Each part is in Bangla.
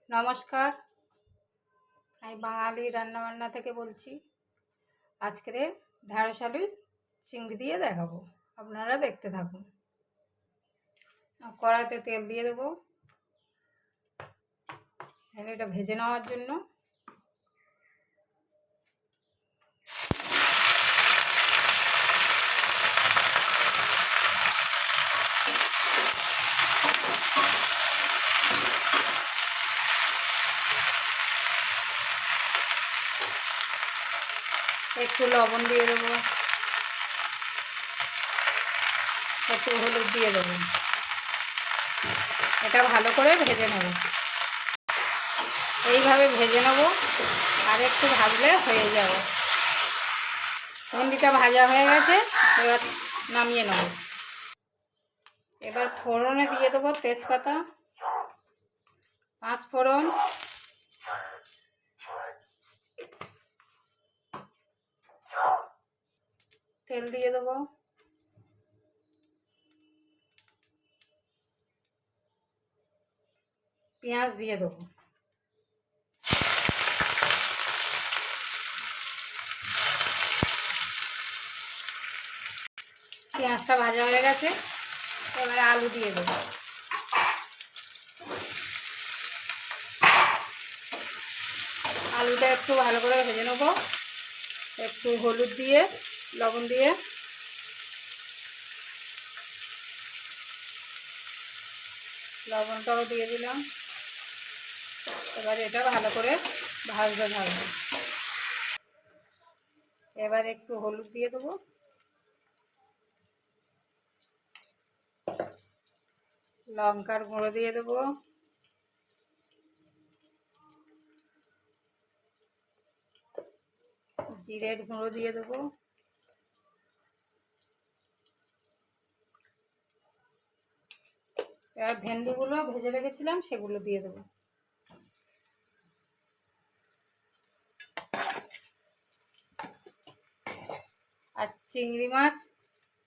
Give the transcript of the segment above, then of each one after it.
নমস্কার, আমি বাঙালি রান্নাবান্না থেকে বলছি। আজকে ঢ্যাঁড়স আলু চিংড়ি দিয়ে দেখাবো, আপনারা দেখতে থাকুন। কড়াইতে তেল দিয়ে দেবো এটা ভেজে নেওয়ার জন্য। একটু লবণ দিয়ে দেবো, একটু হলুদ দিয়ে দেবো। এটা ভালো করে ভেজে নেব, এইভাবে ভেজে নেব। আর একটু ভাজলে হয়ে যাবে। ভেন্ডিটা ভাজা হয়ে গেছে, এবার নামিয়ে নেব। এবার ফোড়নে দিয়ে দেবো তেজপাতা, পাঁচ ফোড়ন, তেল দিয়ে দেবো, পেঁয়াজ দিয়ে দেবো, পেঁয়াজটা ভাজা হয়ে গেছে। এবারে আলু দিয়ে দেবো, আলুটা একটু ভালো করে ভেজে নেবো। একটু হলুদ দিয়ে লবণ দিয়ে লবণটাও দিয়ে দিলাম। এবার এটা ভালো করে ভাজতে থাকবো। এবার একটু হলুদ দিয়ে দেবো, লঙ্কার গুঁড়ো দিয়ে দেবো, জিরের গুঁড়ো দিয়ে দেবো, এবার ভেন্ডিগুলো ভেজে রেখেছিলাম সেগুলো দিয়ে দেবো। আর চিংড়ি মাছ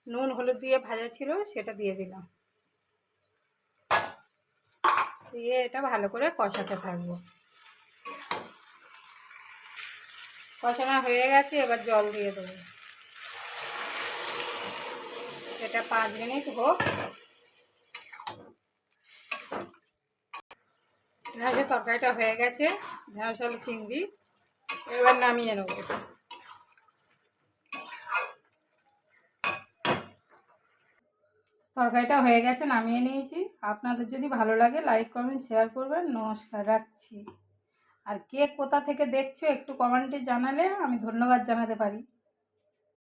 নুন হলুদ দিয়ে ভাজা ছিল সেটা দিয়ে দিলাম। দিয়ে এটা ভালো করে কষাতে থাকবো। কষানো হয়ে গেছে, এবার জল দিয়ে দেবো। এটা 5 মিনিট হোক। ঢ্যাঁড়সের তরকারিটা হয়ে গেছে, ঢ্যাঁড়স আলু চিংড়ি। এবার নামিয়ে নেব। তরকারিটা হয়ে গেছে, নামিয়ে নিয়েছি। আপনাদের যদি ভালো লাগে লাইক কমেন্ট শেয়ার করবেন। নমস্কার, রাখছি। আর কে কোথা থেকে দেখছো একটু কমেন্টে জানালে আমি ধন্যবাদ জানাতে পারি।